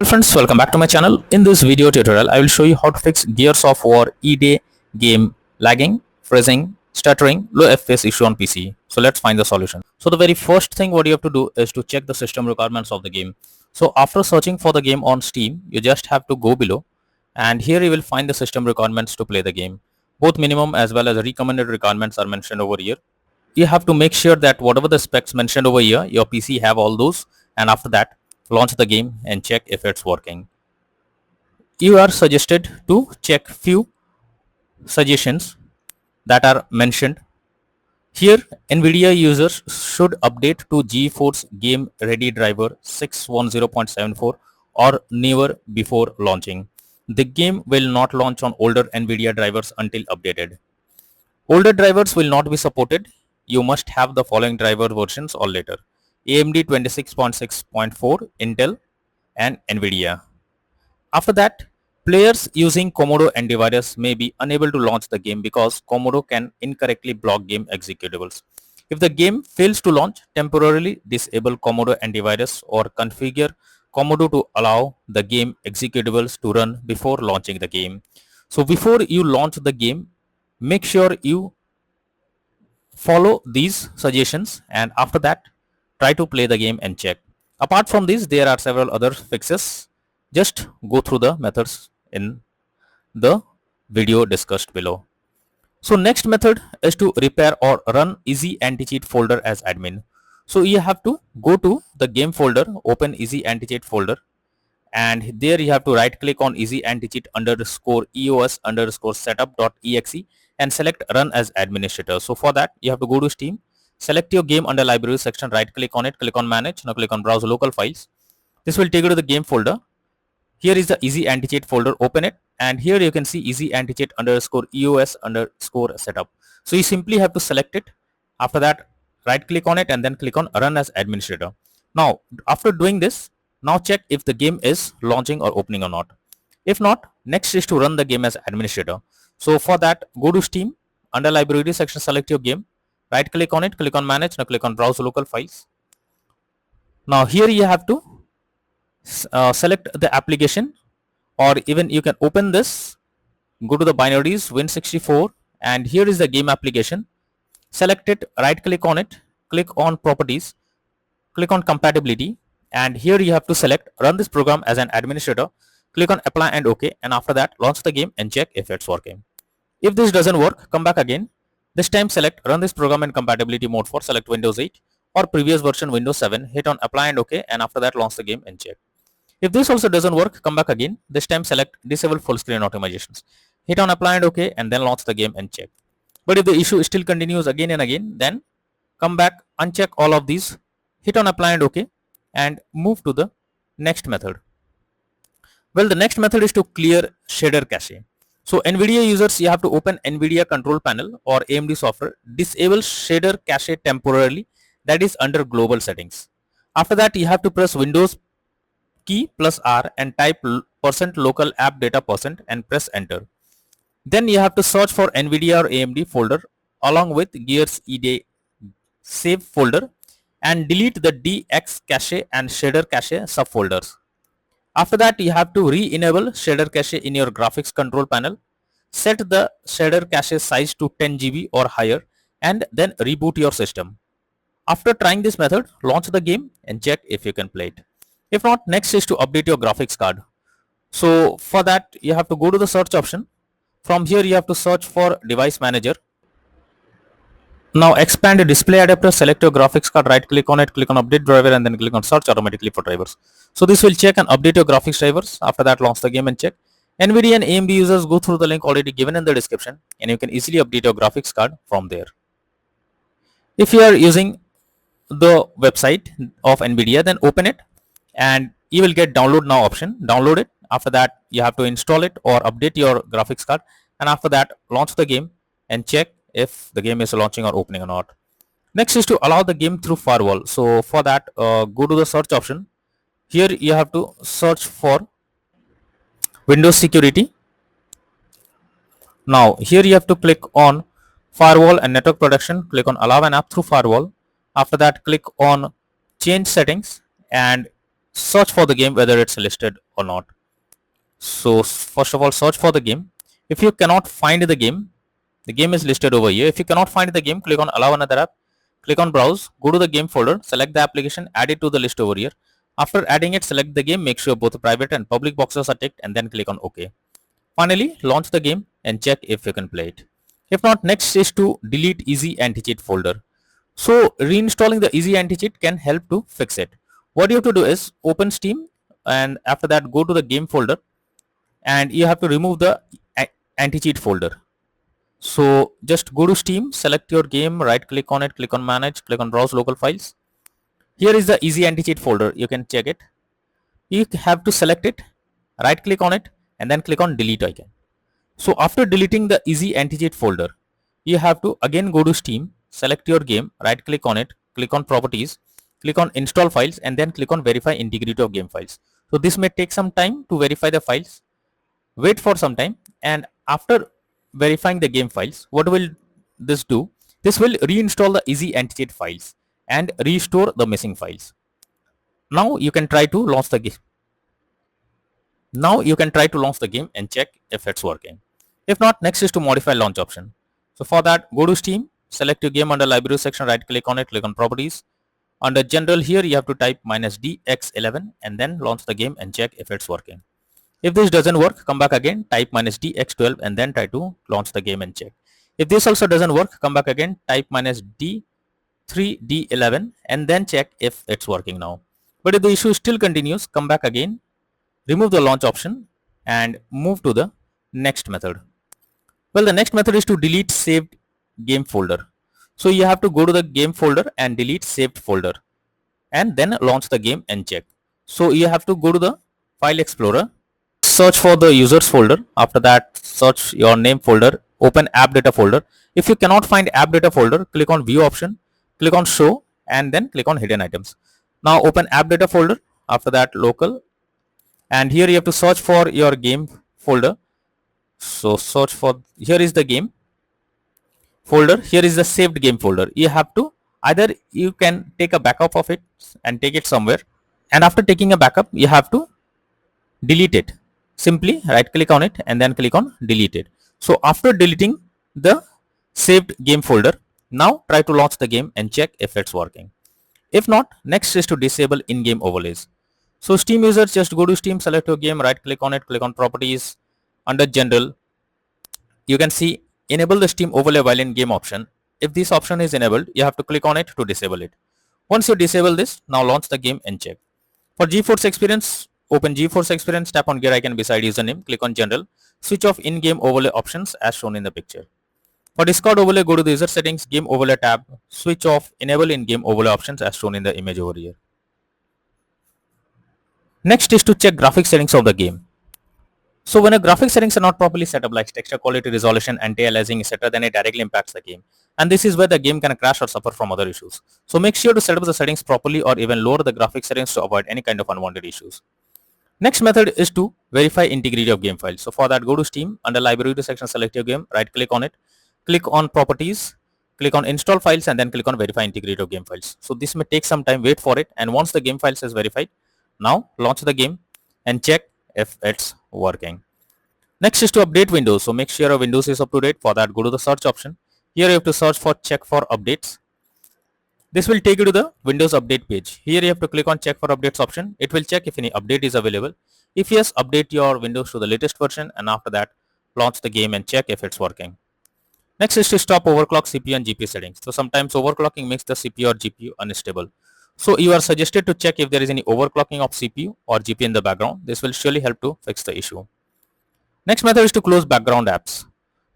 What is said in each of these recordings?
Friends, welcome back to my channel. In this video tutorial, I will show you how to fix Gears of War E-Day game lagging, freezing, stuttering, low FPS issue on PC. So let's find the solution. So the very first thing what you have to do is to check the system requirements of the game. So after searching for the game on Steam, you just have to go below and here you will find the system requirements to play the game. Both minimum as well as recommended requirements are mentioned over here. You have to make sure that whatever the specs mentioned over here, your PC have all those, and after that launch the game and check if it's working. You are suggested to check few suggestions that are mentioned here. NVIDIA users should update to GeForce Game Ready Driver 610.74 or newer before launching. The game will not launch on older NVIDIA drivers until updated. Older drivers will not be supported. You must have the following driver versions or later: AMD 26.6.4, Intel, and NVIDIA. After that, players using Komodo antivirus may be unable to launch the game because Komodo can incorrectly block game executables. If the game fails to launch, temporarily disable Komodo antivirus or configure Komodo to allow the game executables to run before launching the game. So before you launch the game, make sure you follow these suggestions, and after that try to play the game and check. Apart from these, there are several other fixes. Just go through the methods in the video discussed below. So next method is to repair or run EasyAntiCheat folder as admin. So you have to go to the game folder, open EasyAntiCheat folder, and there you have to right click on EasyAntiCheat underscore EOS underscore setup.exe and select run as administrator. So for that you have to go to Steam, select your game under library section, right click on it, click on manage, now click on browse local files. This will take you to the game folder. Here is the EasyAntiCheat folder, open it, and here you can see EasyAntiCheat underscore EOS underscore setup. So you simply have to select it. After that right click on it and then click on run as administrator. Now after doing this, now check if the game is launching or opening or not. If not, next is to run the game as administrator. So for that, go to Steam, under library section, select your game, right click on it, click on manage, now click on browse local files. Now here you have to select the application, or even you can open this, go to the binaries, Win64, and here is the game application. Select it, right click on it, click on properties, click on compatibility, and here you have to select run this program as an administrator, click on apply and OK, and after that launch the game and check if it's working. If this doesn't work, come back again. This time select run this program in compatibility mode for select Windows 8 or previous version Windows 7, hit on apply and OK, and after that launch the game and check. If this also doesn't work, come back again. This time select disable full screen optimizations, hit on apply and OK, and then launch the game and check. But if the issue still continues again and again, then come back, uncheck all of these, hit on apply and OK, and move to the next method. Well, the next method is to clear shader cache. So NVIDIA users, you have to open NVIDIA control panel or AMD software, disable shader cache temporarily, that is under global settings. After that you have to press Windows key plus R and type %local app data % and press enter. Then you have to search for NVIDIA or AMD folder along with Gears E-Day save folder and delete the DX cache and shader cache subfolders. After that you have to re-enable shader cache in your graphics control panel, set the shader cache size to 10 GB or higher, and then reboot your system. After trying this method, launch the game and check if you can play it. If not, next is to update your graphics card. So for that you have to go to the search option. From here you have to search for device manager. Now expand the display adapter, select your graphics card, right click on it, click on update driver, and then click on search automatically for drivers. So this will check and update your graphics drivers. After that launch the game and check. NVIDIA and AMD users, go through the link already given in the description and you can easily update your graphics card from there. If you are using the website of NVIDIA, then open it and you will get download now option. Download it. After that you have to install it or update your graphics card, and after that launch the game and check if the game is launching or opening or not. Next is to allow the game through firewall. So for that go to the search option. Here you have to search for Windows security. Now here you have to click on firewall and network protection, click on allow an app through firewall. After that click on change settings and search for the game whether it's listed or not. So first of all, search for the game. If you cannot find the game is listed over here. If you cannot find the game, click on allow another app, click on browse, go to the game folder, select the application, add it to the list over here. After adding it, select the game, make sure both private and public boxes are ticked, and then click on OK. Finally, launch the game and check if you can play it. If not, next is to delete EasyAntiCheat folder. So reinstalling the EasyAntiCheat can help to fix it. What you have to do is open Steam, and after that go to the game folder, and you have to remove the anti-cheat folder. So just go to Steam, select your game, right click on it, click on manage, click on browse local files. Here is the EasyAntiCheat folder, you can check it. You have to select it, right click on it, and then click on delete icon. So after deleting the EasyAntiCheat folder, you have to again go to Steam, select your game, right click on it, click on properties, click on install files, and then click on verify integrity of game files. So this may take some time to verify the files. Wait for some time, and after verifying the game files, what will this do? This will reinstall the EasyAntiCheat files and restore the missing files. Now you can try to launch the game. And check if it's working. If not, next is to modify launch option. So for that, go to Steam, select your game under library section, right click on it, click on properties. Under general here, you have to type -dx11 and then launch the game and check if it's working. If this doesn't work, come back again, type -dx12 and then try to launch the game and check. If this also doesn't work, come back again, type -d3d11 and then check if it's working now. But if the issue still continues, come back again, remove the launch option and move to the next method. Well, the next method is to delete saved game folder. So you have to go to the game folder and delete saved folder and then launch the game and check. So you have to go to the file explorer, search for the users folder. After that, search your name folder, open app data folder. If you cannot find app data folder, click on view option, click on show and then click on hidden items. Now open app data folder, after that local, and here you have to search for your game folder. So search for, here is the game folder, here is the saved game folder. You have to, either you can take a backup of it and take it somewhere, and after taking a backup you have to delete it. Simply right click on it and then click on delete it. So after deleting the saved game folder, now try to launch the game and check if it's working. If not, next is to disable in-game overlays. So Steam users, just go to Steam, select your game, right click on it, click on properties. Under general, you can see enable the Steam overlay while in game option. If this option is enabled, you have to click on it to disable it. Once you disable this, now launch the game and check. For GeForce Experience, open GeForce Experience, tap on gear icon beside username, click on general, switch off in-game overlay options as shown in the picture. For Discord overlay, go to the user settings, game overlay tab, switch off enable in-game overlay options as shown in the image over here. Next is to check graphics settings of the game. So when a graphics settings are not properly set up, like texture quality, resolution, anti-aliasing, etc., then it directly impacts the game. And this is where the game can crash or suffer from other issues. So make sure to set up the settings properly or even lower the graphics settings to avoid any kind of unwanted issues. Next method is to verify integrity of game files. So for that, go to Steam, under library section, select your game, right click on it, click on properties, click on install files and then click on verify integrity of game files. So this may take some time, wait for it, and once the game files is verified, now launch the game and check if it's working. Next is to update Windows. So make sure your Windows is up to date. For that, go to the search option. Here you have to search for check for updates. This will take you to the Windows update page. Here you have to click on check for updates option. It will check if any update is available. If yes, update your Windows to the latest version, and after that launch the game and check if it's working. Next is to stop overclock CPU and GPU settings. So sometimes overclocking makes the CPU or GPU unstable. So you are suggested to check if there is any overclocking of CPU or GPU in the background. This will surely help to fix the issue. Next method is to close background apps.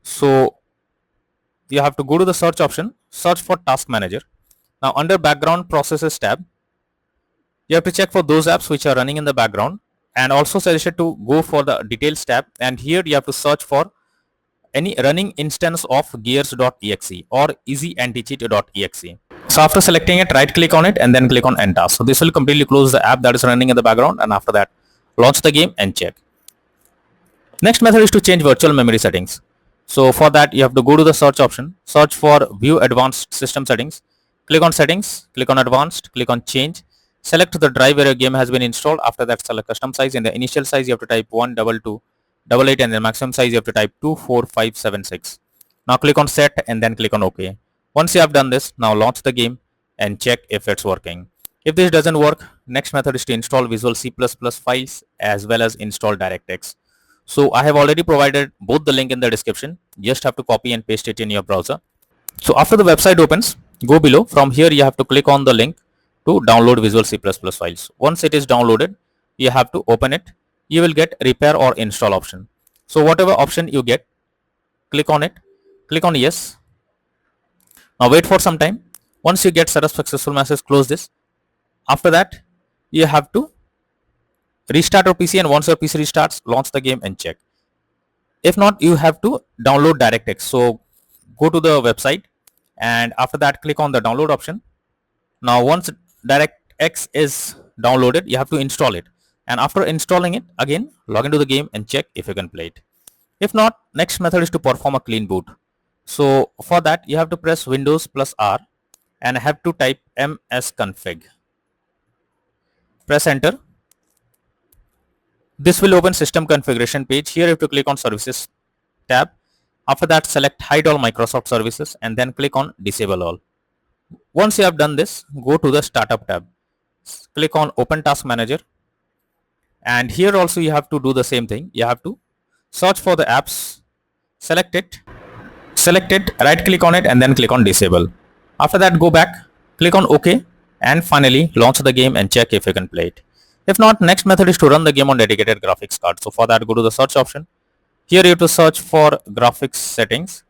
So you have to go to the search option, search for task manager. Now under background processes tab, you have to check for those apps which are running in the background, and also suggested to go for the details tab, and here you have to search for any running instance of gears.exe or EasyAntiCheat.exe. So after selecting it, right click on it and then click on enter. So this will completely close the app that is running in the background, and after that launch the game and check. Next method is to change virtual memory settings. So for that, you have to go to the search option, search for view advanced system settings, click on settings, click on advanced, click on change. Select the drive where your game has been installed. After that, select custom size. In the initial size, you have to type 12288, and the maximum size you have to type 24576. Now click on set and then click on OK. Once you have done this, now launch the game and check if it's working. If this doesn't work, next method is to install Visual C++ files as well as install DirectX. So I have already provided both the link in the description. Just have to copy and paste it in your browser. So after the website opens, go below. From here you have to click on the link to download Visual C++ files. Once it is downloaded, you have to open it. You will get repair or install option. So whatever option you get, click on it. Click on yes. Now wait for some time. Once you get setup successful message, close this. After that, you have to restart your PC, and once your PC restarts, launch the game and check. If not, you have to download DirectX. So go to the website and after that click on the download option. Now once DirectX is downloaded, you have to install it, and after installing it, again log into the game and check if you can play it. If not, next method is to perform a clean boot. So for that you have to press Windows plus R and have to type msconfig. Press enter. This will open system configuration page. Here you have to click on services tab. After that, select hide all Microsoft services and then click on disable all. Once you have done this, go to the startup tab. Click on open task manager, and here also you have to do the same thing. You have to search for the apps, select it, right click on it and then click on disable. After that, go back, click on OK, and finally launch the game and check if you can play it. If not, next method is to run the game on dedicated graphics card. So for that, go to the search option. Here you have to search for graphics settings.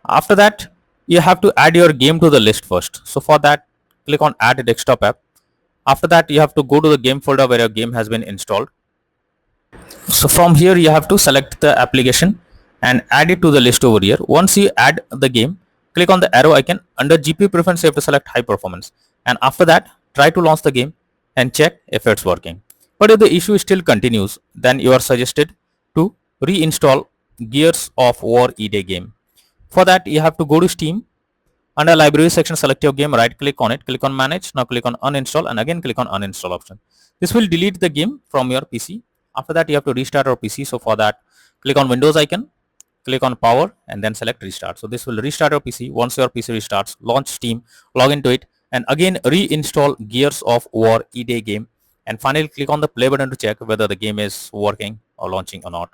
After that, you have to add your game to the list first. So for that, click on add desktop app. After that, you have to go to the game folder where your game has been installed. So from here, you have to select the application and add it to the list over here. Once you add the game, click on the arrow icon. Under GPU preference, you have to select high performance. And after that, try to launch the game and check if it's working. But if the issue still continues, then you are suggested to reinstall Gears of War E-Day game. For that, you have to go to Steam. Under library section, select your game, right click on it, click on manage. Now click on uninstall and again click on uninstall option. This will delete the game from your PC. After that, you have to restart your PC. So for that, click on Windows icon, click on power and then select restart. So this will restart your PC. Once your PC restarts, launch Steam, log into it and again reinstall Gears of War E-Day game, and finally click on the play button to check whether the game is working or launching or not.